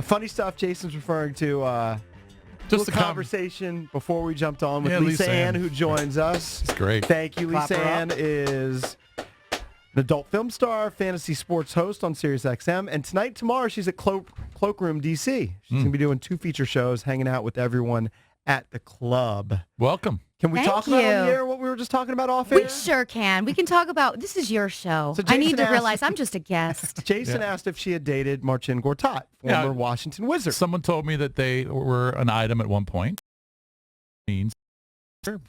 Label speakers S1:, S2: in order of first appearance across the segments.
S1: Funny stuff Jason's referring to.
S2: Just
S1: a conversation before we jumped on with Lisa Ann, who joins us.
S2: It's great.
S1: Thank you. Lisa Ann is an adult film star, fantasy sports host on SiriusXM, and tomorrow she's at Cloakroom DC. She's going to be doing 2 feature shows, hanging out with everyone at the club.
S2: Welcome.
S1: Can we talk about on the air what we were just talking about off air?
S3: We sure can. We can talk about, this is your show.
S1: So
S3: I need to realize I'm just a guest.
S1: Jason asked if she had dated Marcin Gortat, former Washington Wizard.
S2: Someone told me that they were an item at one point. Can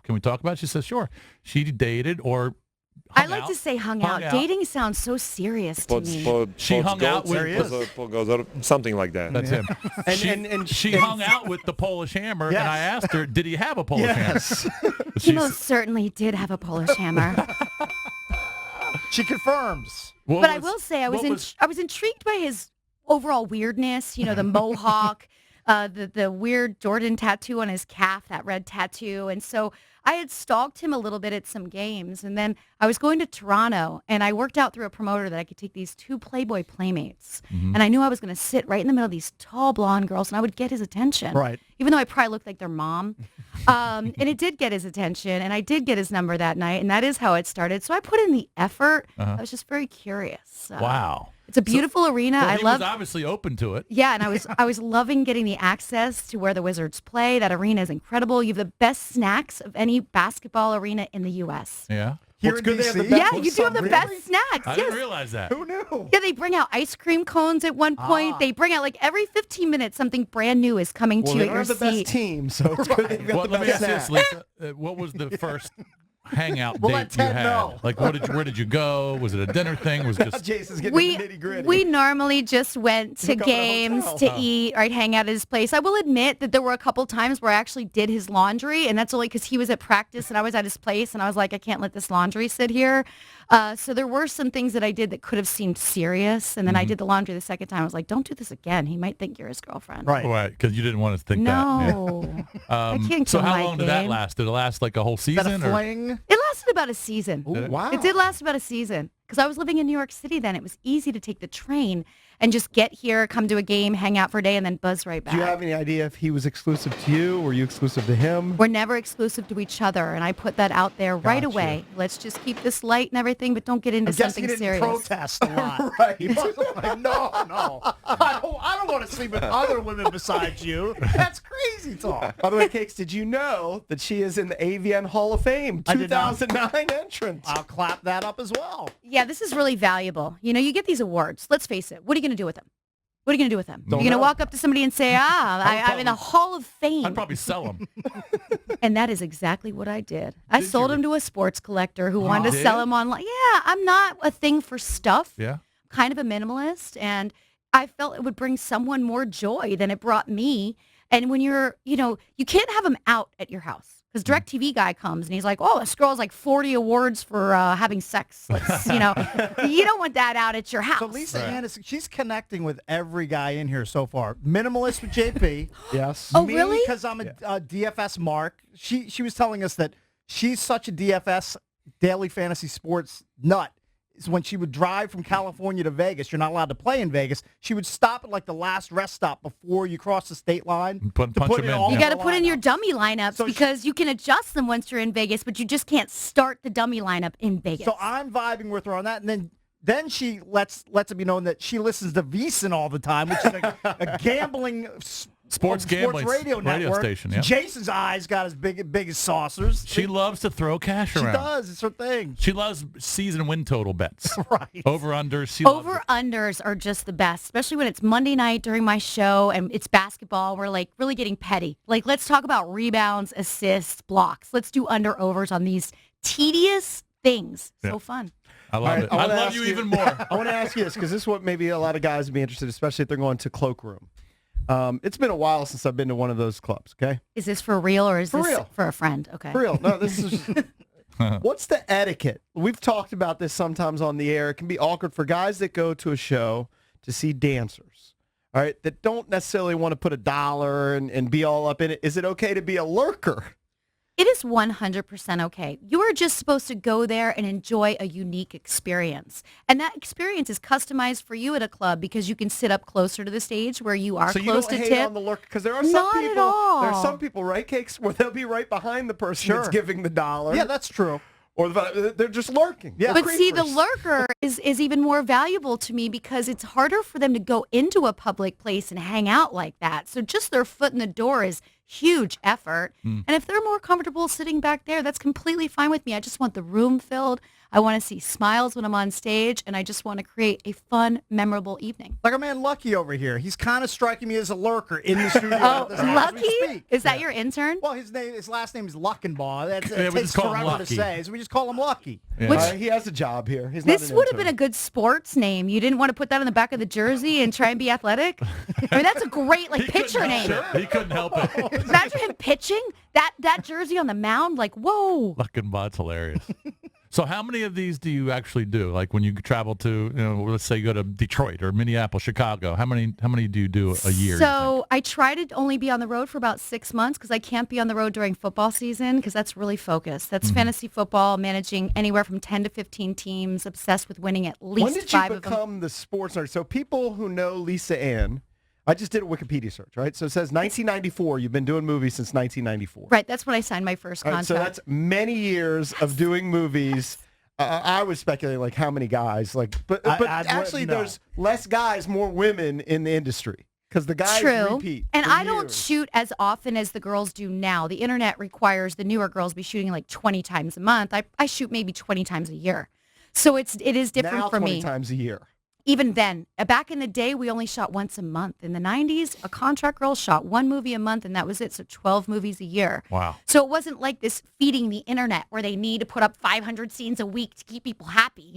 S2: we talk about it? She says, sure. She dated or
S3: I like to say hung out. Dating sounds so serious to me.
S2: She hung out with
S4: something like that.
S2: That's him. and she hung out with the Polish Hammer, and I asked her, did he have a Polish hammer?
S3: He most certainly did have a Polish hammer.
S5: She confirms.
S3: But I will say I was intrigued by his overall weirdness, the mohawk, the weird Jordan tattoo on his calf, that red tattoo. And so I had stalked him a little bit at some games, and then I was going to Toronto, and I worked out through a promoter that I could take these 2 Playboy playmates, and I knew I was going to sit right in the middle of these tall blonde girls, and I would get his attention.
S1: Right.
S3: Even though I probably looked like their mom. And it did get his attention, and I did get his number that night, and that is how it started. So I put in the effort. I was just very curious.
S2: Wow.
S3: It's a beautiful arena.
S2: Well, he was obviously open to it.
S3: Yeah, and I was loving getting the access to where the Wizards play. That arena is incredible. You have the best snacks of any basketball arena in the U.S.
S2: Yeah.
S5: Here in DC?
S3: Yeah, you do have the best snacks.
S2: I didn't realize that.
S5: Who knew?
S3: Yeah, they bring out ice cream cones at one point. They bring out, every 15 minutes, something brand new is coming to you at your seat.
S1: They're the best team, so it's good they've got the
S2: Let me
S1: best
S2: ask
S1: snacks.
S2: this, Lisa. What was the first hangout
S5: We'll
S2: date
S5: let
S2: you
S5: Ted
S2: had?
S5: know.
S2: Like, where did you go? Was it a dinner thing? Was just
S1: Jason's getting the nitty-gritty.
S3: We normally just went to games to eat or hang out at his place. I will admit that there were a couple times where I actually did his laundry, and that's only because he was at practice and I was at his place, and I was like, I can't let this laundry sit here. So there were some things that I did that could have seemed serious, and then I did the laundry the second time. I was like, don't do this again. He might think you're his girlfriend.
S2: Right, because you didn't want to think
S3: No.
S2: that.
S3: I can't
S2: So
S3: kill
S2: how
S3: my
S2: long did that
S3: game.
S2: last? Did it last like a whole season?
S5: Is that a fling?
S3: It lasted about a season.
S1: Ooh, wow.
S3: It did last about a season because I was living in New York City then. It was easy to take the train and just get here, come to a game, hang out for a day, and then buzz right back.
S1: Do you have any idea if he was exclusive to you? Were you exclusive to him?
S3: We're never exclusive to each other, and I put that out there right
S1: Gotcha.
S3: away. Let's just keep this light and everything, but don't get into something
S5: he didn't
S3: serious.
S5: protest a lot.
S1: Right.
S5: He wasn't like, no. I don't want to sleep with other women besides you. That's crazy talk.
S1: By the way, Cakes, did you know that she is in the AVN Hall of Fame,
S5: I did not.
S1: 2009 entrant?
S5: I'll clap that up as well.
S3: Yeah, this is really valuable. You get these awards. Let's face it. What are you going to do with them? What are you going to do with them?
S1: Don't
S3: You're going to
S1: know.
S3: walk up to somebody and say, I'm in the Hall of Fame.
S2: I'd probably sell them.
S3: And that is exactly what I did. I sold him to a sports collector who wanted to
S2: did?
S3: sell him online. Yeah, I'm not a thing for stuff.
S2: Yeah.
S3: Kind of a minimalist. And I felt it would bring someone more joy than it brought me. And when you're, you can't have them out at your house. Because DirecTV guy comes and he's like, this girl has like 40 awards for having sex. Let's, you don't want that out at your house.
S5: So Lisa Ann, she's connecting with every guy in here so far. Minimalist with JP.
S1: Yes.
S3: Oh,
S5: Me,
S3: really?
S5: because I'm a DFS mark. She was telling us that she's such a DFS, daily fantasy sports nut. So when she would drive from California to Vegas, you're not allowed to play in Vegas. She would stop at like the last rest stop before you cross the state line.
S2: Punch
S5: to put
S2: them
S5: it
S2: in.
S5: all
S3: You
S5: in
S3: got to
S5: the
S3: put in your
S5: lineup.
S3: dummy lineups
S5: So
S3: because you can adjust them once you're in Vegas, but you just can't start the dummy lineup in Vegas.
S5: So I'm vibing with her on that, and then she lets it be known that she listens to VSiN all the time, which is a gambling
S2: Sports gambling
S5: radio network.
S2: station, yeah.
S5: Jason's eyes got as big as saucers.
S2: She loves to throw cash
S5: She
S2: around.
S5: does. It's her thing.
S2: She loves season win total bets.
S5: Right.
S2: Over-unders. She loves it.
S3: Over-unders are just the best, especially when it's Monday night during my show and it's basketball. We're like really getting petty. Like, let's talk about rebounds, assists, blocks. Let's do under-overs on these tedious things.
S2: Yeah.
S3: So fun.
S2: I love it.
S1: I
S2: I
S1: wanna
S2: love
S1: ask
S2: you
S1: you-
S2: even more.
S1: I want to ask you this because this is what maybe a lot of guys would be interested, especially if they're going to Cloakroom. It's been a while since I've been to one of those clubs, okay?
S3: Is this for real or is
S1: For
S3: this
S1: real.
S3: for a friend? Okay.
S1: For real. No, this is... What's the etiquette? We've talked about this sometimes on the air. It can be awkward for guys that go to a show to see dancers, all right, that don't necessarily want to put $1 and be all up in it. Is it okay to be a lurker?
S3: It is 100% okay. You are just supposed to go there and enjoy a unique experience. And that experience is customized for you at a club because you can sit up closer to the stage where you are
S1: So you
S3: close
S1: don't
S3: to
S1: hate
S3: tip.
S1: on the Lurker because there are
S3: Not
S1: some
S3: at
S1: people.
S3: all.
S1: There are some people, right, Cakes, where they'll be right behind the person that's giving the dollar.
S5: Yeah, that's true.
S1: Or they're just lurking.
S5: Yeah.
S1: They're
S3: But see, the
S1: creepers.
S3: lurker is even more valuable to me because it's harder for them to go into a public place and hang out like that. So just their foot in the door is huge effort. And if they're more comfortable sitting back there, that's completely fine with me. I just want the room filled. I want to see smiles when I'm on stage, and I just want to create a fun, memorable evening.
S5: Like our man Lucky over here. He's kind of striking me as a lurker in the studio.
S3: Oh,
S5: as we
S3: Lucky?
S5: speak.
S3: Is that your intern?
S5: Well, his last name is Luckenbaugh. That
S2: Yeah, we
S5: takes
S2: just call him
S5: forever to
S2: Lucky.
S5: say, so we just call him Lucky.
S2: Yeah.
S3: Which-
S1: He has a job here. He's not
S3: This
S1: an
S3: would have
S1: intern.
S3: been a good sports name. You didn't want to put that on the back of the jersey and try and be athletic? I mean, that's a great
S2: He
S3: pitcher
S2: couldn't
S3: name.
S2: help it. He couldn't help it.
S3: Imagine him pitching that jersey on the mound. Like, whoa.
S2: Luckenbot's hilarious. So how many of these do you actually do? Like when you travel to, let's say you go to Detroit or Minneapolis, Chicago, how many do you do a year?
S3: So I try to only be on the road for about 6 months because I can't be on the road during football season because that's really focused. That's fantasy football, managing anywhere from 10 to 15 teams, obsessed with winning at least
S1: When did
S3: 5
S1: you
S3: of them.
S1: become the sports nerd? So people who know Lisa Ann, I just did a Wikipedia search, right? So it says 1994. You've been doing movies since 1994.
S3: Right, that's when I signed my first
S1: All right,
S3: contract.
S1: so that's many years of doing movies. I was speculating like how many guys, but
S5: I
S1: actually
S5: wouldn't know.
S1: there's less guys, more women in the industry because the guys
S3: True.
S1: repeat.
S3: And
S1: for
S3: I don't
S1: years.
S3: shoot as often as the girls do now. The internet requires the newer girls be shooting like 20 times a month. I shoot maybe 20 times a year. So it is different
S1: now
S3: for
S1: 20
S3: me.
S1: times a year.
S3: Even then, back in the day, we only shot once a month. In the 90s, a contract girl shot one movie a month, and that was it. So 12 movies a year.
S2: Wow.
S3: So it wasn't like this feeding the internet where they need to put up 500 scenes a week to keep people happy,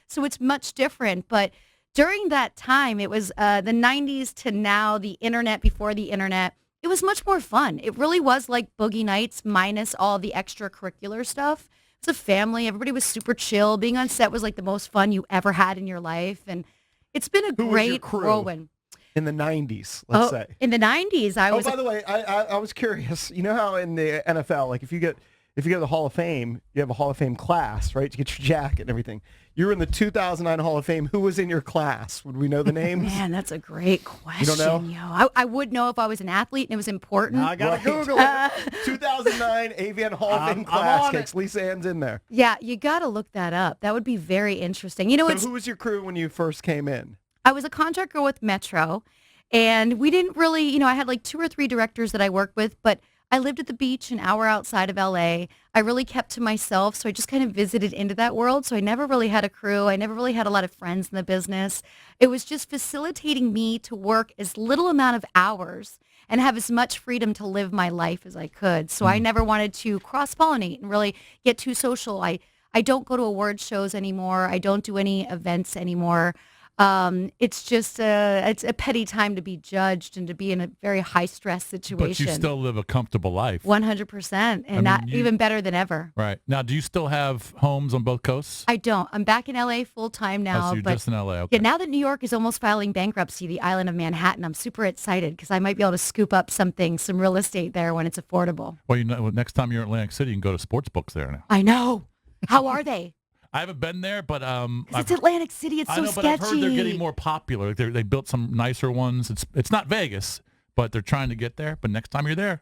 S3: So it's much different. But during that time, it was the 90s to now, the internet before the internet. It was much more fun. It really was like Boogie Nights minus all the extracurricular stuff. It's a family. Everybody was super chill. Being on set was like the most fun you ever had in your life. And it's been a
S1: Who was your
S3: great
S1: crew?
S3: whirlwind.
S1: In the 90s, let's say.
S3: In the 90s, I was
S1: by the way, I was curious. You know how in the NFL, like if you go to the Hall of Fame, you have a Hall of Fame class, right? To get your jacket and everything. You were in the 2009 Hall of Fame. Who was in your class? Would we know the names?
S3: Man, that's a great question.
S1: know?
S3: Yo, I would know if I was an athlete and it was important.
S5: Now I got to
S1: Right.
S5: Google it.
S1: 2009 AVN Hall of Fame
S5: I'm
S1: class.
S5: on
S1: Cakes. Lisa Ann's in there.
S3: Yeah, you got to look that up. That would be very interesting. You know,
S1: So who was your crew when you first came in?
S3: I was a contract girl with Metro, and we didn't really, I had like 2 or 3 directors that I worked with, but I lived at the beach an hour outside of LA. I really kept to myself, so I just kind of visited into that world. So I never really had a crew. I never really had a lot of friends in the business. It was just facilitating me to work as little amount of hours and have as much freedom to live my life as I could. So I never wanted to cross-pollinate and really get too social. I don't go to award shows anymore. I don't do any events anymore. It's just it's a petty time to be judged and to be in a very high stress situation.
S2: But you still live a comfortable life.
S3: 100%, and even better than ever.
S2: Right. Now, do you still have homes on both coasts?
S3: I don't. I'm back in LA full time now.
S2: So you're
S3: but
S2: just in LA. Okay.
S3: yeah, now that New York is almost filing bankruptcy, the island of Manhattan, I'm super excited because I might be able to scoop up some real estate there when it's affordable.
S2: Well, next time you're in Atlantic City, you can go to sports books there now.
S3: I know. How are they?
S2: I haven't been there, but
S3: 'Cause it's Atlantic City. It's
S2: I
S3: so
S2: know,
S3: sketchy.
S2: but I've heard they're getting more popular. They built some nicer ones. It's not Vegas, but they're trying to get there. But next time you're there,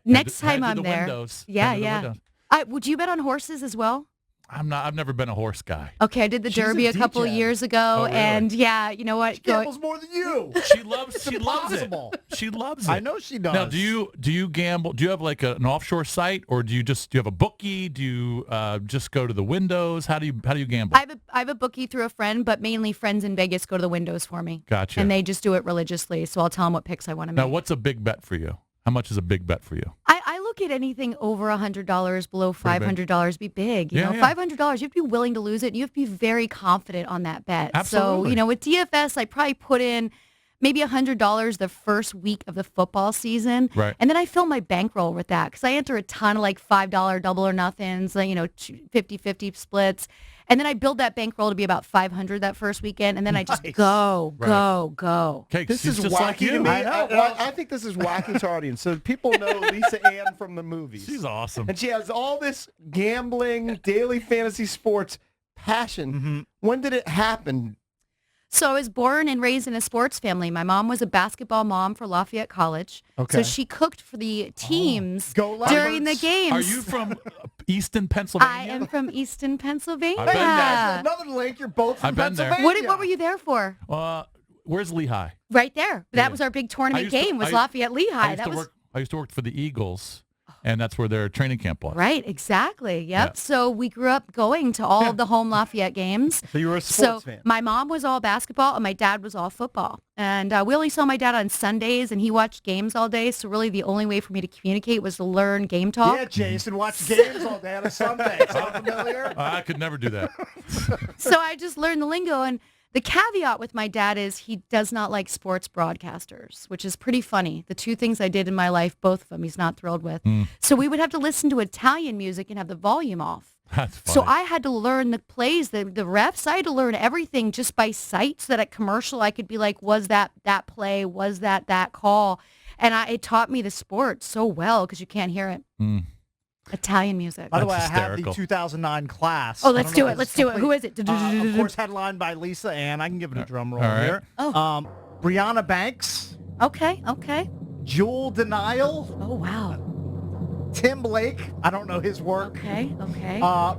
S3: Next
S2: head
S3: time
S2: to
S3: I'm
S2: the
S3: there.
S2: windows.
S3: Yeah,
S2: Head to the
S3: yeah.
S2: windows.
S3: Would you bet on horses as well?
S2: I've never been a horse guy.
S3: Okay, I did the
S1: She's a
S3: Derby a couple of
S1: DJ.
S3: years ago,
S2: Oh, really?
S3: and yeah, you know what?
S5: Gambles more than you.
S2: She loves it.
S5: impossible.
S2: She loves it.
S5: I know she does.
S2: Now, do you gamble? Do you have like an offshore site, or do you have a bookie? Do you just go to the windows? How do you gamble?
S3: I have a bookie through a friend, but mainly friends in Vegas go to the windows for me.
S2: Gotcha.
S3: And they just do it religiously, so I'll tell them what picks I want to make.
S2: Now, what's a big bet for you? How much is a big bet for you?
S3: I look at anything over $100, below $500 be big. You know,
S2: Yeah.
S3: $500, you have to be willing to lose it. And you have to be very confident on that bet.
S2: Absolutely.
S3: So, with DFS, I probably put in maybe $100 the first week of the football season.
S2: Right.
S3: And then I fill my bankroll with that because I enter a ton of like $5 double or nothings, like, 50-50 splits. And then I build that bankroll to be about 500 that first weekend, and then I just
S1: Nice.
S3: go.
S2: Okay,
S1: This
S2: she's
S1: is
S2: just
S1: wacky
S2: like
S1: to
S2: you.
S1: me.
S5: I
S1: I think this is wacky to our audience. So people know Lisa Ann from the movies.
S2: She's awesome.
S1: And she has all this gambling, daily fantasy sports passion.
S5: Mm-hmm.
S1: When did it happen?
S3: So I was born and raised in a sports family. My mom was a basketball mom for Lafayette College.
S1: Okay.
S3: So she cooked for the teams
S5: Go
S3: during the
S5: Lamberts.
S3: games.
S2: Are you from Easton, Pennsylvania?
S3: I am from Easton, Pennsylvania.
S2: I've been there.
S5: That's another link. You're both from
S2: I've been there.
S5: Pennsylvania.
S3: What were you there for?
S2: Where's Lehigh?
S3: Right there.
S2: Yeah.
S3: That was our big tournament
S2: used to-
S3: game. Was
S2: I-
S3: Lafayette Lehigh? That was
S2: I used to work for the Eagles, and that's where their training camp was.
S3: right. Exactly. Yep.
S2: Yeah.
S3: So we grew up going to all of the home Lafayette games.
S1: So you were a
S3: So
S1: sports fan.
S3: my mom was all basketball and my dad was all football. And we only saw my dad on Sundays and he watched games all day. So really the only way for me to communicate was to learn game talk.
S5: Yeah, Jason, watch games all day on a Sunday. Sound familiar?
S2: I could never do that.
S3: So I just learned the lingo. And the caveat with my dad is he does not like sports broadcasters, which is pretty funny. The two things I did in my life, both of them, he's not thrilled with. So we would have to listen to Italian music and have the volume off.
S2: That's funny.
S3: So I had to learn the plays, the refs. I had to learn everything just by sight so that at commercial I could be like, was that play? Was that call? And it taught me the sport so well because you can't hear it. Italian music.
S5: By the way,
S2: That's
S5: I have the
S2: hysterical.
S5: 2009 class.
S3: Oh,
S5: I
S3: let's
S5: don't
S3: do
S5: know
S3: it.
S5: if
S3: Let's
S5: it's
S3: do it.
S5: complete.
S3: Who is it?
S5: Of course, headlined by Lisa Ann. I can give it a drum roll
S2: all right.
S5: here.
S3: Oh.
S5: Brianna Banks,
S3: Okay.
S5: Jewel Denial,
S3: Oh, wow.
S5: Tim Blake. I don't know his work.
S3: Okay.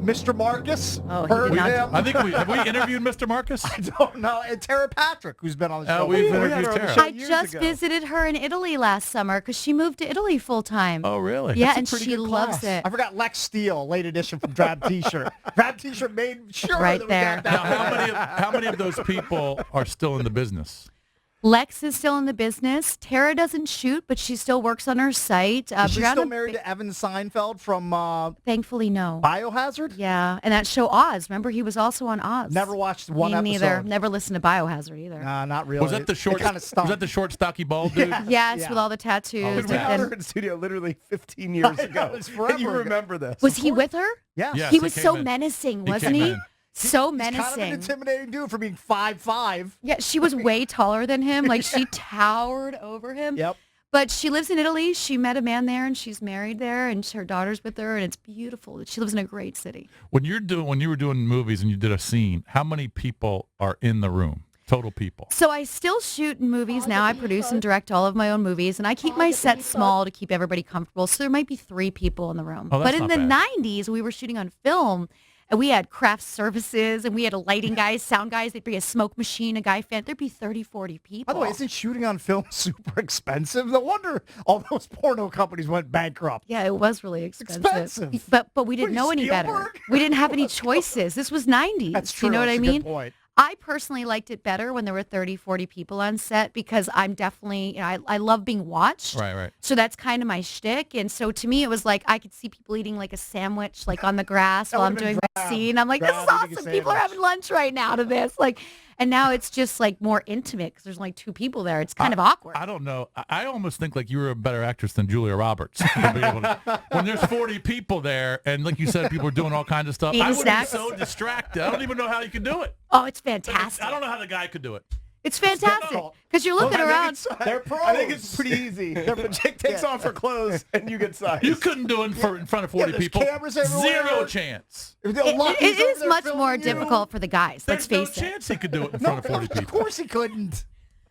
S5: Mr. Marcus.
S3: Oh, he
S5: heard
S3: did not-
S5: him.
S2: I think have we interviewed Mr. Marcus?
S5: I don't know. And Tara Patrick, who's been on the show.
S2: We've
S5: before.
S1: we had
S2: interviewed
S1: her on the
S2: Tara.
S1: show.
S3: I
S1: years
S3: just
S1: ago.
S3: visited her in Italy last summer because she moved to Italy full time.
S2: Oh, really?
S3: Yeah,
S1: That's a
S3: and
S1: pretty
S3: she
S1: good
S3: loves
S1: class.
S3: it.
S5: I forgot Lex Steele, late edition from Drab T-shirt. Drab T-shirt made sure
S3: Right
S5: that we
S3: there.
S5: got
S2: Now,
S5: that.
S2: how many of those people are still in the business?
S3: Lex is still in the business. Tara doesn't shoot, but she still works on her site.
S5: Is she still
S3: Brianna
S5: married to Evan Seinfeld from
S3: Thankfully, no.
S5: Biohazard?
S3: Yeah, and that show Oz. Remember, he was also on Oz.
S5: Never watched one
S3: Me
S5: episode.
S3: neither. Never listened to Biohazard either.
S5: Nah, not really.
S2: Was that the short?
S5: Kind of
S2: Was that the short, stocky, bald dude?
S5: Yeah.
S3: Yes,
S5: Yeah.
S3: with all the tattoos.
S1: We had her
S3: and
S1: in the studio literally 15 years
S5: I know,
S1: ago.
S5: it's forever
S1: And you
S5: ago.
S1: remember this.
S3: was he with her?
S5: Yes.
S2: Yes,
S3: He
S2: he
S3: was
S2: came
S3: so
S2: in.
S3: menacing,
S2: He
S3: wasn't
S2: came
S3: he?
S2: in.
S3: So
S5: He's kind of an
S3: menacing.
S5: intimidating dude for being 5'5".
S3: Yeah, she was way taller than him. Like she towered over him.
S5: Yep.
S3: But she lives in Italy. She met a man there, and she's married there, and her daughter's with her, and it's beautiful. She lives in a great city.
S2: When you were doing movies and you did a scene, how many people are in the room? Total people.
S3: So I still shoot in movies now. I produce and direct all of my own movies, and I keep my set small to keep everybody comfortable. So there might be 3 people in the room.
S2: Oh, that's
S3: but in
S2: not
S3: the
S2: bad.
S3: 90s, we were shooting on film, and we had craft services, and we had a lighting guys, sound guys. They'd bring a smoke machine, a guy fan. There'd be 30, 40 people.
S5: By the way, isn't shooting on film super expensive? No wonder all those porno companies went bankrupt.
S3: Yeah, it was really expensive.
S5: expensive.
S3: But we didn't
S5: What are
S3: know
S5: you,
S3: any better.
S5: Spielberg?
S3: We didn't have any choices. This was 90s.
S5: That's true.
S3: You know what
S5: That's
S3: I
S5: a
S3: mean?
S5: Good point.
S3: I personally liked it better when there were 30, 40 people on set because I'm definitely, I love being watched.
S2: Right.
S3: So that's kind of my shtick. And so to me, it was like I could see people eating like a sandwich, like on the grass
S5: That
S3: while I'm
S5: would've been
S3: doing my
S5: drab.
S3: scene. I'm like, this is
S5: Drab eating a
S3: awesome. People are
S5: sandwich.
S3: having lunch right now to this. Like, and now it's just like more intimate because there's only 2 people there. It's kind of awkward.
S2: I don't know. I almost think like you were a better actress than Julia Roberts. To be able to- when there's 40 people there, and like you said, people are doing all kinds of stuff.
S3: Eating
S2: I would be
S3: snacks.
S2: so distracted. I don't even know how you could do it.
S3: Oh, it's
S2: Like,
S3: fantastic.
S2: I don't know how the guy could do it.
S3: It's fantastic
S5: difficult.
S3: because you're looking around.
S5: They're pros.
S1: I think it's pretty easy. The chick takes off her clothes and you get sized.
S2: You couldn't do it in front of 40
S5: there's
S2: people.
S5: cameras everywhere.
S2: Zero chance.
S5: If they're
S3: It
S5: lucky,
S3: is
S5: he's over there
S3: much
S5: filming
S3: more
S5: you.
S3: difficult for the guys. Let's
S2: There's no
S3: face it.
S2: chance he could do it in
S5: No,
S2: front of 40
S5: of
S2: people.
S5: course he couldn't.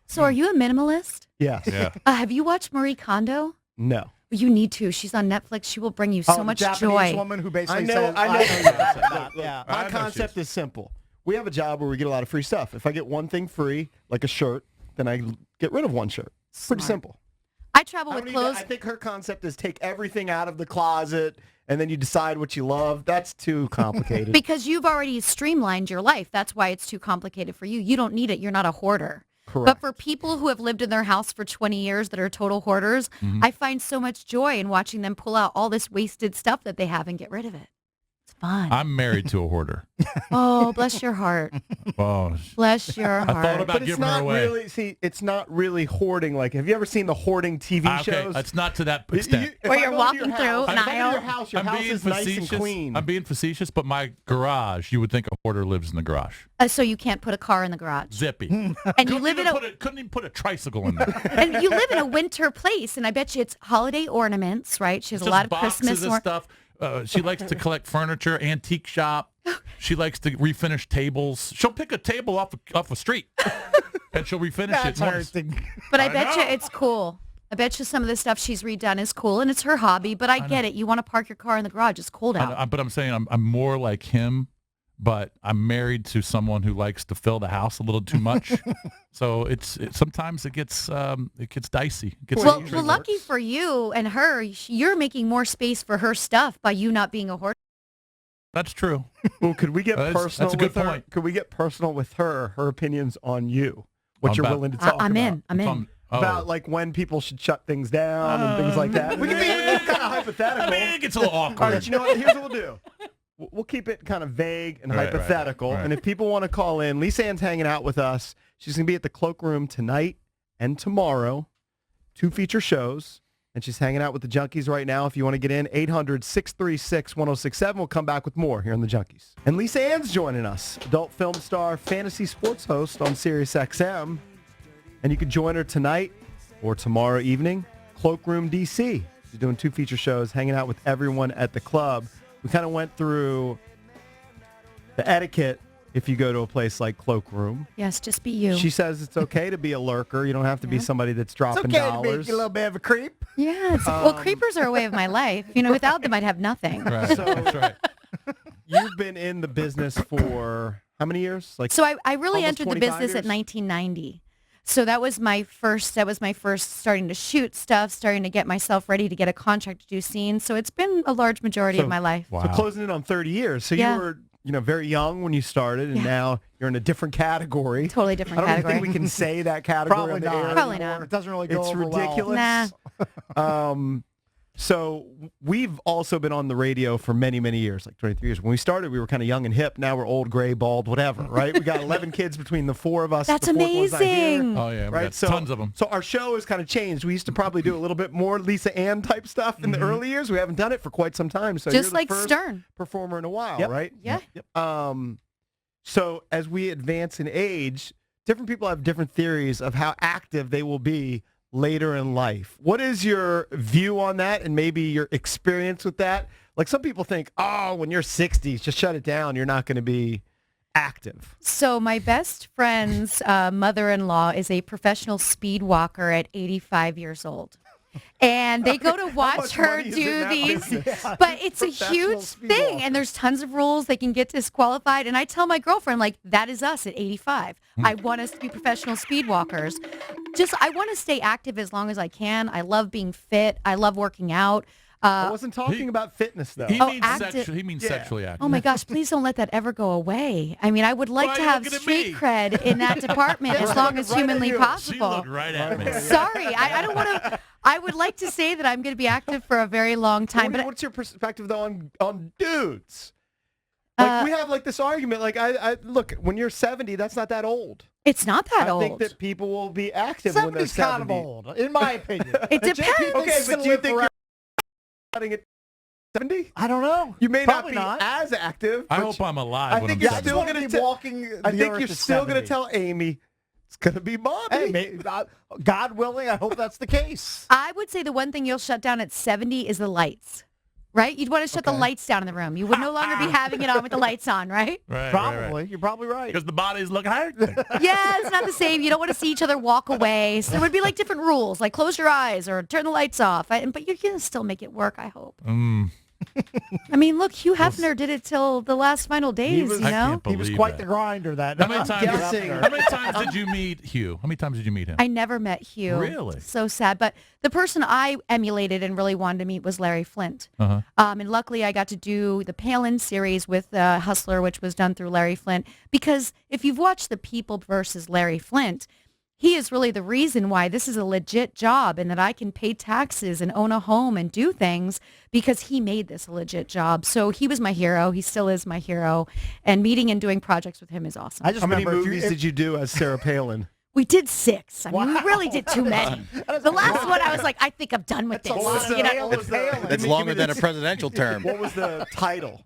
S3: So are you a minimalist?
S1: Yes.
S2: Yeah.
S3: Have you watched Marie Kondo?
S1: No.
S3: You need to. She's on Netflix. She will bring you so
S5: the
S3: much
S5: Japanese
S3: joy.
S5: woman who basically
S1: I know.
S5: says,
S1: I know.
S5: you're that. Yeah.
S2: I
S1: My
S2: know
S1: concept
S2: she
S1: is simple. We have a job where we get a lot of free stuff. If I get one thing free, like a shirt, then I get rid of one shirt. Pretty
S3: Smart.
S1: simple.
S3: I travel
S1: I
S3: with
S1: don't
S3: clothes.
S1: I think her concept is take everything out of the closet and then you decide what you love. That's too complicated.
S3: Because you've already streamlined your life. That's why it's too complicated for you. You don't need it. You're not a hoarder.
S1: Correct.
S3: But for people who have lived in their house for 20 years that are total hoarders, I find so much joy in watching them pull out all this wasted stuff that they have and get rid of it. It's fun.
S2: I'm married to a hoarder.
S3: Oh, bless your heart.
S2: Oh,
S3: Bless your
S2: I
S3: heart.
S2: thought about
S1: But it's
S2: giving her
S1: not
S2: away.
S1: really. See, it's not really hoarding. Like, have you ever seen the hoarding TV shows?
S2: It's not to that extent.
S1: If
S3: Where
S1: I
S3: you're
S1: go to
S3: walking
S1: your
S3: through
S1: house,
S3: an
S1: if I go to
S3: aisle.
S1: your house is nice and clean.
S2: I'm being facetious, but my garage, you would think a hoarder lives in the garage.
S3: So you can't put a car in the garage.
S2: Zippy.
S3: And you live in a
S2: Couldn't even put a tricycle in there.
S3: and you live in a winter place, and I bet you it's holiday ornaments, right? She has a
S2: Just
S3: lot of
S2: boxes
S3: Christmas
S2: of stuff. She likes to collect furniture, antique shop. She likes to refinish tables. She'll pick a table off a street, and she'll refinish
S5: That's
S2: it.
S5: her thing.
S3: But I bet you it's cool. I bet you some of the stuff she's redone is cool, and it's her hobby. But I get it. You want to park your car in the garage. It's cold out.
S2: But I'm saying I'm more like him, but I'm married to someone who likes to fill the house a little too much. So sometimes it gets dicey. It gets
S3: well,
S2: tricky.
S3: lucky for you and her, you're making more space for her stuff by you not being a hoarder.
S2: That's true.
S1: Well, could we get
S2: That's
S1: personal
S2: a good
S1: with her?
S2: point.
S1: Could we get personal with her opinions on you? What you're
S2: About-
S1: willing to talk
S3: I'm
S1: about?
S3: in. I'm in.
S1: About like when people should shut things down and things like that. We can be kind of hypothetical.
S2: I mean, it gets a little awkward.
S1: All right, you know what? Here's what we'll do. We'll keep it kind of vague and
S2: Right,
S1: hypothetical.
S2: right.
S1: And if people want to call in, Lisa Ann's hanging out with us. She's going to be at the Cloakroom tonight and tomorrow. 2 feature shows. And she's hanging out with the Junkies right now. If you want to get in, 800-636-1067. We'll come back with more here on the Junkies. And Lisa Ann's joining us, adult film star, fantasy sports host on Sirius XM. And you can join her tonight or tomorrow evening, Cloakroom DC. She's doing 2 feature shows, hanging out with everyone at the club. We kind of went through the etiquette if you go to a place like Cloakroom.
S3: Yes, just be you.
S1: She says it's okay to be a lurker. You don't have to be somebody that's
S5: It's
S1: dropping
S5: okay to
S1: dollars.
S5: be a little bit of a creep.
S3: Yeah. Well, creepers are a way of my life. Without them, I'd have nothing.
S2: Right.
S1: So-
S2: That's right.
S1: You've been in the business for how many years? Like
S3: So I really
S1: almost
S3: entered the
S1: 25
S3: business at
S1: years?
S3: 1990. So that was my first starting to shoot stuff, starting to get myself ready to get a contract to do scenes. So it's been a large majority
S1: So-
S3: of my life.
S2: Wow.
S1: So closing in on 30 years. So
S3: Yeah.
S1: you were, very young when you started, and
S3: Yeah.
S1: now you're in a different category.
S3: Totally different
S1: I don't even
S3: category.
S1: think we can say that category
S5: Probably
S1: on the
S5: not.
S1: air
S3: Probably
S1: anymore.
S3: not.
S5: It doesn't really go
S1: It's
S5: over
S1: ridiculous.
S3: Nah.
S1: So we've also been on the radio for many, many years, like 23 years. When we started, we were kind of young and hip. Now we're old, gray, bald, whatever, right? We got 11 kids between the 4 of us.
S3: That's
S1: The 4th one's not here.
S3: amazing.
S2: Oh yeah, we
S1: Right,
S2: got
S1: so
S2: tons of them.
S1: So our show has kind of changed. We used to probably do a little bit more Lisa Ann type stuff in the early years. We haven't done it for quite some time. So
S3: Just
S1: you're the
S3: like
S1: first
S3: Stern.
S1: performer in a while,
S5: Yep.
S1: right?
S3: Yeah.
S1: So as we advance in age, different people have different theories of how active they will be later in life. What is your view on that, and maybe your experience with that? Like some people think, oh, when you're 60, just shut it down. You're not going to be active.
S3: So my best friend's mother-in-law is a professional speed walker at 85 years old. And they go to watch
S1: much
S3: her
S1: money is
S3: do
S1: in that
S3: these,
S1: business?
S3: but it's a
S1: Professional
S3: huge
S1: speed
S3: thing.
S1: walker.
S3: And there's tons of rules. They can get disqualified. And I tell my girlfriend, like, that is us at 85. I want us to be professional speed walkers. I want to stay active as long as I can. I love being fit. I love working out.
S1: I wasn't talking about fitness, though.
S2: He
S3: Oh,
S2: means
S3: active-
S2: he means
S1: Yeah.
S2: sexually active.
S3: Oh my gosh, please don't let that ever go away. I mean, I would like
S2: Why
S3: to
S2: are you
S3: have
S2: looking at
S3: street
S2: me?
S3: cred in that department as long as
S1: Right at
S3: humanly
S1: you.
S2: She
S3: possible.
S2: looked right at me.
S3: Sorry, I don't want to. I would like to say that I'm going to be active for a very long time, but
S1: What's your perspective, though, on dudes? Like, we have, like, this argument. Like, I look, when you're 70, that's not that old.
S3: it's not that
S1: I
S3: old.
S1: think that people will be active when they're
S5: 70's
S1: 70.
S5: kind of old, in my opinion.
S3: It depends.
S1: Okay, but do you think you're cutting it 70?
S5: I don't know.
S1: You may
S5: Probably
S1: not be as active.
S2: I
S1: but
S2: hope I'm alive
S1: I
S2: when
S1: think
S2: I'm
S1: you're
S5: I just
S1: still
S2: 70.
S5: want to
S1: gonna
S5: be
S1: te-
S5: walking
S1: I
S5: the
S1: think
S5: earth
S1: you're
S5: at
S1: still going to
S5: 70.
S1: tell Amy it's going to be Bobby.
S5: Hey, God willing, I hope that's the case.
S3: I would say the one thing you'll shut down at 70 is the lights. Right? You'd want to shut the lights down in the room. You would no longer be having it on with the lights on, right?
S2: Right,
S5: Probably. You're probably right.
S2: Because the bodies look hard.
S3: Yeah, it's not the same. You don't want to see each other walk away. So there would be like different rules, like close your eyes or turn the lights off. But you're going to still make it work, I hope. I mean, look, Hugh Hefner did it till the last final days,
S1: was-
S3: you
S2: I
S3: know?
S2: can't
S5: He was
S2: believe
S5: quite
S2: that.
S5: the grinder that
S2: How many times?
S1: guessing.
S2: How many times did you meet Hugh? How many times did you meet him?
S3: I never met Hugh.
S2: Really?
S3: So sad. But the person I emulated and really wanted to meet was Larry Flint.
S2: Uh-huh.
S3: And luckily I got to do the Palin series with Hustler, which was done through Larry Flint. Because if you've watched The People versus Larry Flint, he is really the reason why this is a legit job and that I can pay taxes and own a home and do things because he made this a legit job. So he was my hero. He still is my hero. And meeting and doing projects with him is awesome.
S5: I just
S1: How many
S5: remember
S1: movies did you do as Sarah Palin?
S3: We did 6. I mean, we really did too many. The last one, I was like, I think I'm done with
S5: That's a
S3: this.
S5: lot of
S3: You know?
S5: Palin.
S6: That's
S1: Give me
S6: longer than a
S1: this.
S6: presidential term.
S1: What was the title?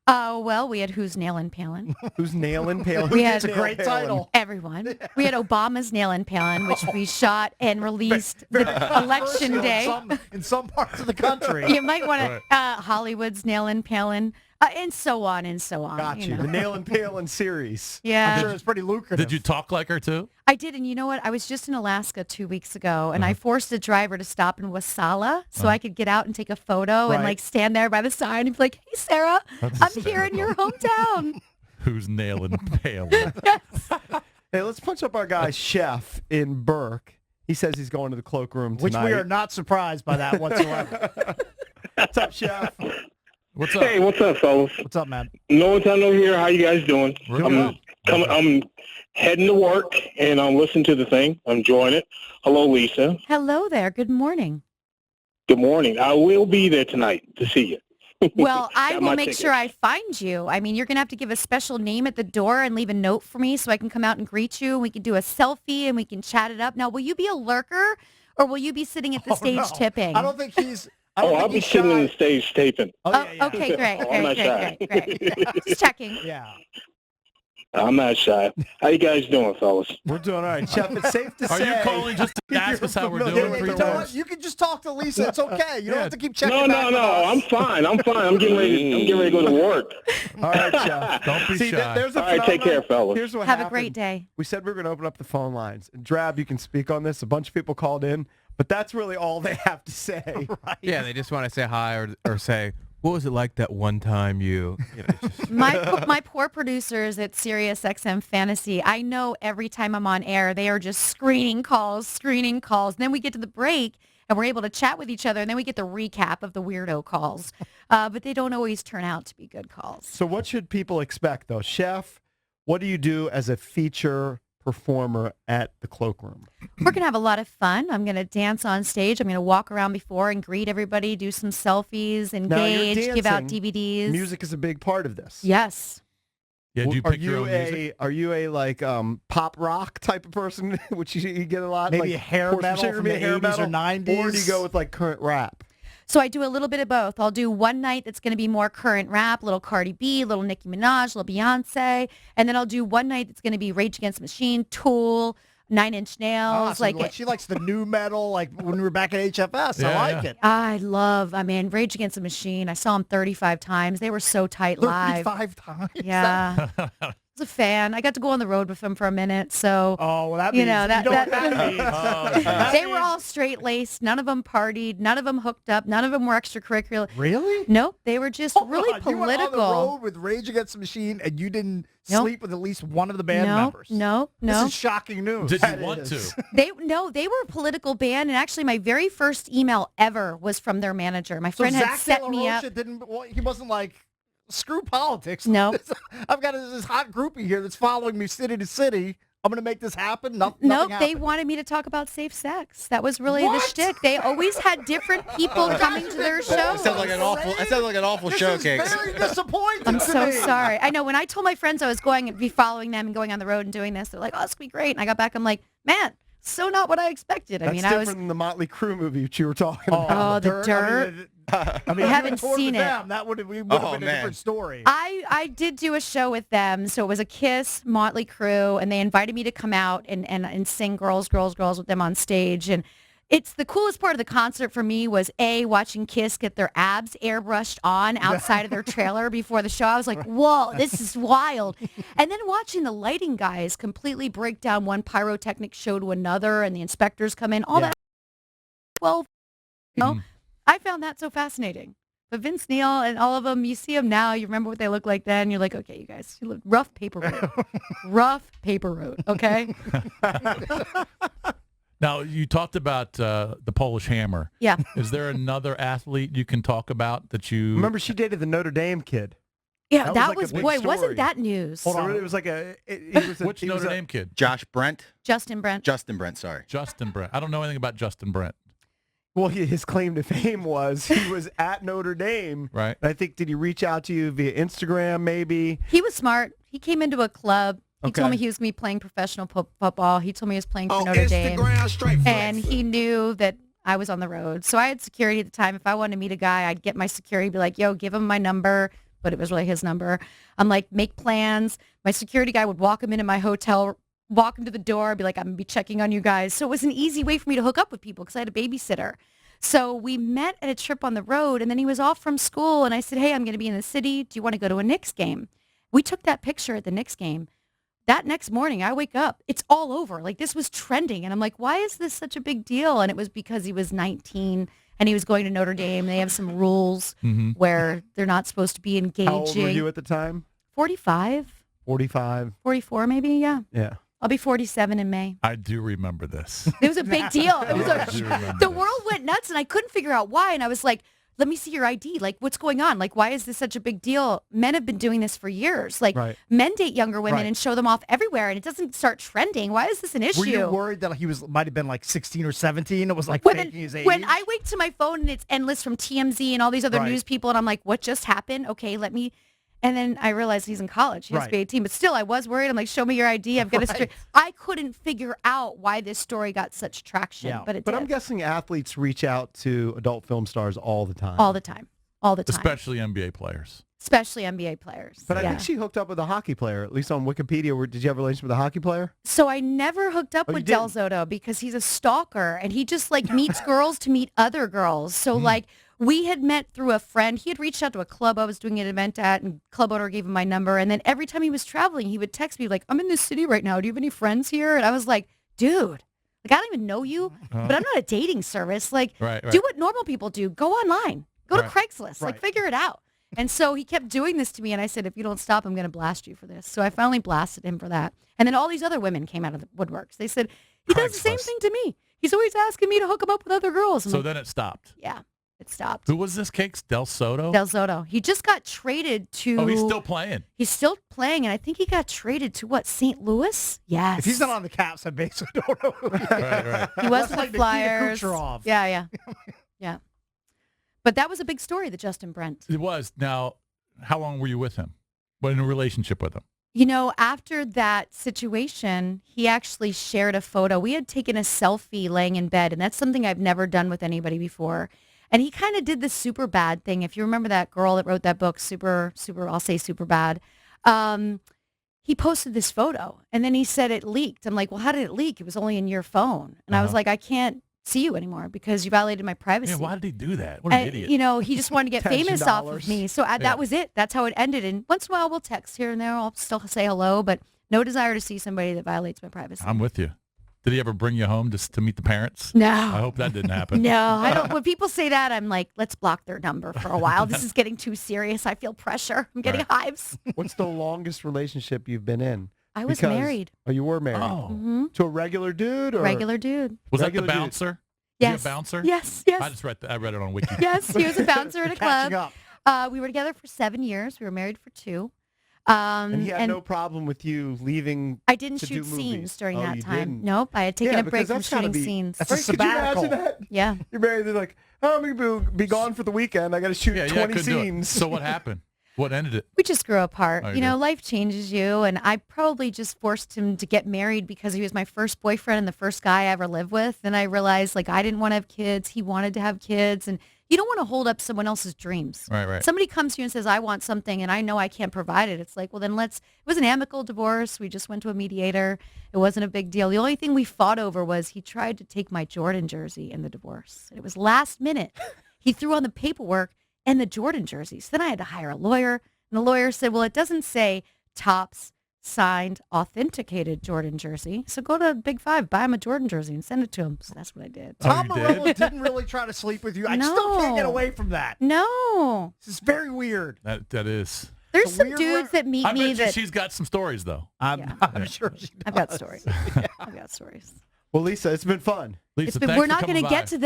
S3: Well, we had Who's Nailin' Palin?
S1: Who's nailing Palin?
S3: We
S1: Who
S3: had-
S1: did
S5: It's a great
S1: nail Palin?
S5: title.
S3: Everyone. We had Obama's Nailin' Palin, which we shot and released the election day.
S5: In some parts of the country.
S3: You might want to Hollywood's Nailin' Palin, and so on and so on.
S1: Got you.
S3: know.
S1: The Nail and Palin series.
S3: Yeah.
S5: I'm sure it's pretty lucrative.
S2: Did you talk like her too?
S3: I did, and you know what? I was just in Alaska 2 weeks ago, and I forced a driver to stop in Wasala so I could get out and take a photo and
S1: Right.
S3: like stand there by the sign and be like, "Hey, Sarah,
S2: That's
S3: I'm here in your hometown."
S2: Who's nailing Palin?
S3: Yes.
S1: Hey, let's punch up our guy Chef in Burke. He says he's going to the cloakroom tonight.
S5: Which we are not surprised by that whatsoever.
S1: What's up, Chef?
S2: What's up?
S7: Hey, what's up, fellas?
S5: What's up, man?
S7: No one time no here. How you guys doing?
S2: We're
S7: I'm heading to work, and I'm listening to the thing. I'm enjoying it. Hello, Lisa.
S3: Hello there. Good morning.
S7: Good morning. I will be there tonight to see you.
S3: Well, I
S7: Got
S3: will
S7: my
S3: make
S7: tickets.
S3: sure I find you. I mean, you're going to have to give a special name at the door and leave a note for me so I can come out and greet you. And we can do a selfie and we can chat it up. Now, will you be a lurker or will you be sitting at the stage
S5: no.
S3: tipping?
S5: I don't think he's. I don't
S7: I'll
S5: think
S7: be
S5: he's
S7: sitting in
S5: shy.
S7: the stage taping.
S5: Oh,
S3: Oh,
S5: yeah, yeah.
S3: okay, great,
S7: Oh, I'm
S3: great,
S7: not shy.
S3: great, great. Just checking.
S5: Yeah.
S7: I'm not shy. How you guys doing, fellas?
S1: We're doing all right. Chef, it's safe to
S2: Are
S1: say.
S2: you calling just to ask us how we're
S1: familiar
S2: doing
S1: with
S2: three
S1: the
S5: You know
S2: times?
S5: what? You can just talk to Lisa. It's okay. You don't
S2: Yeah.
S5: have to keep checking
S7: No,
S5: back with us.
S7: I'm fine. I'm getting ready to go to work.
S1: All right, Chef.
S2: Don't be
S1: See,
S2: shy.
S1: there's a
S7: All right, take
S1: phenomenon.
S7: care, fellas.
S1: Here's what
S3: Have
S1: happened.
S3: a great day.
S1: We said we were going to open up the phone lines. Drab, you can speak on this. A bunch of people called in, but that's really all they have to say.
S6: Yeah, they just want to say hi or say, what was it like that one time you know, just,
S3: My poor producers at Sirius XM Fantasy, I know every time I'm on air, they are just screening calls. And then we get to the break and we're able to chat with each other. And then we get the recap of the weirdo calls. But they don't always turn out to be good calls.
S1: So what should people expect, though? Chef, what do you do as a feature performer at the Cloakroom?
S3: We're going to have a lot of fun. I'm going to dance on stage. I'm going to walk around before and greet everybody, do some selfies,
S1: Now, you're
S3: engage, give out
S1: dancing.
S3: DVDs.
S1: Music is a big part of this.
S3: Yes.
S2: Yeah, do you
S1: Are
S2: pick your
S1: you
S2: own music?
S1: Are you a like pop rock type of person, which you get a lot?
S5: Maybe
S1: like
S5: a hair
S1: Horse
S5: metal
S1: Sugar,
S5: from
S1: maybe
S5: the
S1: hair
S5: 80s
S1: metal?
S5: or 90s?
S1: Or do you go with like current rap?
S3: So I do a little bit of both. I'll do one night that's going to be more current rap, little Cardi B, little Nicki Minaj, little Beyonce. And then I'll do one night that's going to be Rage Against the Machine, Tool, Nine Inch Nails.
S5: So she likes the new metal, like when we were back at HFS. I
S2: Yeah,
S5: like
S2: yeah.
S5: it.
S3: I mean, Rage Against the Machine. I saw them 35 times. They were so tight live.
S5: 35 times.
S3: Yeah. I was a fan. I got to go on the road with them for a minute. So,
S5: Oh, well, that
S3: you
S5: means,
S3: know, that,
S5: you know
S3: that,
S5: what that means.
S2: Oh,
S3: they were all straight-laced. None of them partied. None of them hooked up. None of them were extracurricular.
S5: Really?
S3: Nope. They were just
S5: Hold
S3: really
S5: on, You went on the
S3: political.
S5: road with Rage Against the Machine, and you didn't
S3: Nope.
S5: sleep with at least one of the band
S3: No,
S5: members.
S3: no.
S5: This is shocking news.
S2: Did
S1: That
S2: you want
S1: is.
S2: to?
S3: They were a political band, and actually, my very first email ever was from their manager. My
S5: So
S3: friend had
S5: Zach
S3: set
S5: De La
S3: me up.
S5: Rocha didn't. Well, he wasn't like, screw politics.
S3: No.
S5: I've got this hot groupie here that's following me city to city. I'm going to make this happen. Nothing
S3: Nope, they
S5: happened.
S3: wanted me to talk about safe sex. That was really
S5: What?
S3: the shtick. They always had different people coming to their show.
S6: that sounds like an awful. That sounds like an awful
S5: This
S6: showcase.
S5: is very disappointing.
S3: I'm
S5: to
S3: so
S5: me.
S3: sorry. I know when I told my friends I was going to be following them and going on the road and doing this, they're like, "Oh, it's gonna be great." And I got back, I'm like, "Man, so not what I expected."
S1: That's
S3: I mean,
S1: different
S3: I was.
S1: than the Motley Crue movie which you were talking
S5: Oh,
S1: about.
S3: Oh, the
S5: I
S3: dirt.
S5: mean, I mean,
S3: I
S5: if you
S3: haven't
S5: had toured
S3: seen
S5: with
S3: it.
S5: them, that would have been
S6: Oh,
S5: a
S6: man.
S5: different story.
S3: I did do a show with them, so it was a Kiss, Motley Crue, and they invited me to come out and sing "Girls, Girls, Girls" with them on stage. And it's the coolest part of the concert for me was watching Kiss get their abs airbrushed on outside of their trailer before the show. I was like, "Whoa, this is wild!" And then watching the lighting guys completely break down one pyrotechnic show to another, and the inspectors come in, all
S1: Yeah.
S3: that. 12, I found that so fascinating. But Vince Neil and all of them, you see them now, you remember what they look like then, you're like, okay, you guys, you look rough paper road. Rough paper road, okay?
S2: Now, you talked about the Polish Hammer.
S3: Yeah.
S2: Is there another athlete you can talk about that you...
S1: Remember, she dated the Notre Dame kid.
S3: Yeah,
S1: That was like a big story.
S3: wasn't that news?
S1: Hold on. It was like
S2: Which Notre Dame kid?
S8: Josh Brent?
S3: Justin Brent.
S8: Justin Brent, sorry.
S2: Justin Brent. I don't know anything about Justin Brent.
S1: Well, his claim to fame was he was at Notre Dame.
S2: Right.
S1: I think, did he reach out to you via Instagram maybe?
S3: He was smart. He came into a club. He
S1: Okay.
S3: told me he was going to be playing professional football. He told me he was playing for Notre Dame. And he knew that I was on the road. So I had security at the time. If I wanted to meet a guy, I'd get my security, be like, yo, give him my number. But it was really his number. I'm like, make plans. My security guy would walk him into my hotel, walk him to the door, be like, I'm going to be checking on you guys. So it was an easy way for me to hook up with people because I had a babysitter. So we met at a trip on the road, and then he was off from school, and I said, hey, I'm going to be in the city. Do you want to go to a Knicks game? We took that picture at the Knicks game. That next morning, I wake up. It's all over. Like, this was trending, and I'm like, why is this such a big deal? And it was because he was 19, and he was going to Notre Dame. They have some rules where they're not supposed to be engaging.
S1: How old were you at the time?
S3: 45,
S1: 45.
S3: 44 maybe, yeah.
S1: Yeah.
S3: I'll be 47 in May.
S2: I do remember this.
S3: It was a big deal. It was
S2: I do remember
S3: the
S2: this.
S3: world went nuts, and I couldn't figure out why. And I was like, let me see your ID. Like, what's going on? Like, why is this such a big deal? Men have been doing this for years. Like,
S1: Right.
S3: men date younger women
S5: Right.
S3: and show them off everywhere, and it doesn't start trending. Why is this an issue?
S5: Were you worried that he might have been like 16 or 17? It was like faking his age.
S3: When I wake to my phone and it's endless from TMZ and all these other
S5: Right.
S3: news people, and I'm like, what just happened? Okay, let me. And then I realized he's in college. He has to be
S5: Right.
S3: 18. But still, I was worried. I'm like, show me your ID. I'm going to. I couldn't figure out why this story got such traction,
S5: Yeah.
S3: but it
S1: But
S3: did.
S1: I'm guessing athletes reach out to adult film stars all the time.
S3: all the time. All the time.
S2: Especially NBA players.
S3: Especially NBA players.
S1: But I
S3: yeah.
S1: think she hooked up with a hockey player, at least on Wikipedia. Did you have a relationship with a hockey player?
S3: So I never hooked up
S1: Oh, you
S3: with Del
S1: didn't?
S3: Zotto because he's a stalker and he just like meets girls to meet other girls. So like we had met through a friend. He had reached out to a club I was doing an event at, and club owner gave him my number. And then every time he was traveling, he would text me like, I'm in this city right now. Do you have any friends here? And I was like, dude, like I don't even know you, but I'm not a dating service. Like
S2: Right, right.
S3: do what normal people do. Go online. Go to
S2: Right.
S3: Craigslist. Like
S5: Right.
S3: figure it out. And so he kept doing this to me, and I said, if you don't stop, I'm going to blast you for this. So I finally blasted him for that. And then all these other women came out of the woodworks. They said, he does the same
S2: Craigslist.
S3: thing to me. He's always asking me to hook him up with other girls. I'm
S2: So
S3: like,
S2: then it stopped.
S3: yeah, it stopped.
S2: Who was this Cakes? Del Soto?
S3: Del Zotto. He just got traded to...
S2: Oh, he's still playing.
S3: He's still playing, and I think he got traded to, what, St. Louis? Yes.
S5: if he's not on the Caps, I basically don't know. Who he is.
S2: Right, right.
S3: He was
S5: That's
S3: with
S5: like
S3: the
S5: Nikita
S3: Flyers.
S5: Kucherov.
S3: Yeah. Yeah. But that was a big story, the Justin Brent.
S2: It was. Now, how long were you with him? What, in a relationship with him?
S3: You know, after that situation, he actually shared a photo. We had taken a selfie laying in bed, and that's something I've never done with anybody before. And he kind of did the super bad thing. If you remember that girl that wrote that book, I'll say super bad. He posted this photo, and then he said it leaked. I'm like, well, how did it leak? It was only in your phone. And I was like, I can't see you anymore because you violated my privacy.
S2: Yeah, why did he do that? What an
S3: And,
S2: idiot.
S3: you know, he just wanted to get famous off
S1: $10.
S3: of me. So that was it. That's how it ended. And once in a while, we'll text here and there. I'll still say hello, but no desire to see somebody that violates my privacy.
S2: I'm with you. Did he ever bring you home just to meet the parents?
S3: No.
S2: I hope that didn't happen.
S3: No, I don't. When people say that, I'm like, let's block their number for a while. This is getting too serious. I feel pressure. I'm getting hives.
S1: What's the longest relationship you've been in?
S3: I was
S1: Because-
S3: married.
S1: Oh, you were married.
S3: Mm-hmm.
S1: To a regular dude? Or?
S3: Regular dude.
S2: Was that the
S1: Regular dude.
S2: bouncer?
S3: Yes.
S2: Was he a bouncer?
S3: Yes.
S2: I
S3: Yes.
S2: just read I read it on Wiki.
S3: Yes. He was a bouncer at a
S5: Catching
S3: club.
S5: up.
S3: We were together for 7 years. We were married for 2.
S1: And he had no problem with you leaving.
S3: I didn't
S1: to
S3: shoot
S1: do movies.
S3: scenes during
S1: Oh,
S3: that
S1: you
S3: time.
S1: didn't?
S3: Nope. I had taken
S1: Yeah,
S3: a break
S1: because
S3: from
S1: that's gotta
S3: shooting
S1: be-
S3: scenes.
S5: That's a
S1: Right, could you
S5: sabbatical.
S1: imagine that?
S3: Yeah.
S1: You're married. They're like, oh, I'm going to be gone for the weekend. I got to shoot
S2: Yeah,
S1: 20
S2: I couldn't do it.
S1: scenes.
S2: So what happened? What ended it?
S3: We just grew apart.
S2: Oh, you
S3: You know,
S2: did?
S3: life changes you. And I probably just forced him to get married because he was my first boyfriend and the first guy I ever lived with. And I realized, like, I didn't want to have kids. He wanted to have kids. And you don't want to hold up someone else's dreams.
S2: Right, right.
S3: Somebody comes to you and says, I want something, and I know I can't provide it. It's like, well, then it was an amicable divorce. We just went to a mediator. It wasn't a big deal. The only thing we fought over was he tried to take my Jordan jersey in the divorce. And it was last minute. He threw on the paperwork and the Jordan jerseys. Then I had to hire a lawyer. And the lawyer said, well, it doesn't say Topps signed, authenticated Jordan jersey. So go to Big Five, buy him a Jordan jersey and send it to him. So that's what I did.
S5: Tom
S2: you did?
S5: Morello didn't really try to sleep with you. I still can't get
S3: No.
S5: away from that.
S3: No.
S5: This is very weird.
S2: That is.
S3: There's
S5: It's a
S3: some
S5: weird
S3: dudes that meet
S2: I
S3: me
S2: bet you
S3: that...
S2: she's got some stories though.
S3: Yeah.
S5: I'm sure she does.
S3: I've got stories. I've got stories.
S1: Well, Lisa, it's been fun.
S2: Lisa,
S3: We're
S2: thanks for
S3: not
S2: coming
S3: going to get
S2: by.
S3: to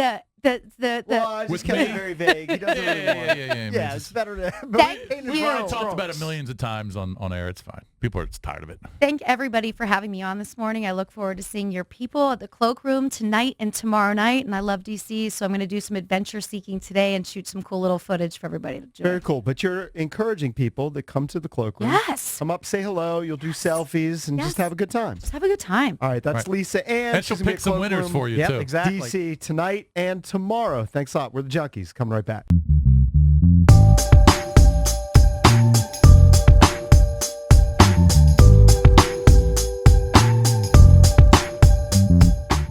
S1: Well, I just
S2: With
S1: kept
S2: me?
S1: it very vague. He doesn't really want it.
S5: Yeah, it's better to.
S3: Thank
S5: paint it
S3: you.
S5: broad
S2: I talked about it
S5: strokes.
S2: millions of times on air. It's fine. People are tired of it.
S3: Thank everybody for having me on this morning. I look forward to seeing your people at the Cloakroom tonight and tomorrow night. And I love DC, so I'm going to do some adventure seeking today and shoot some cool little footage for everybody to enjoy.
S1: Very cool. But you're encouraging people to come to the cloakroom.
S3: Yes.
S1: Come up, say hello. You'll do selfies and
S3: Yes.
S1: just have a good time.
S3: Just have a good time.
S1: All right, that's
S2: Right.
S1: Lisa Ann.
S2: And she'll
S1: She's gonna be
S2: pick
S1: at
S2: some winners
S1: Cloakroom
S2: for you,
S5: Yep,
S2: too.
S5: exactly.
S1: DC tonight and tomorrow. Thanks a lot. We're the Junkies. Coming right back.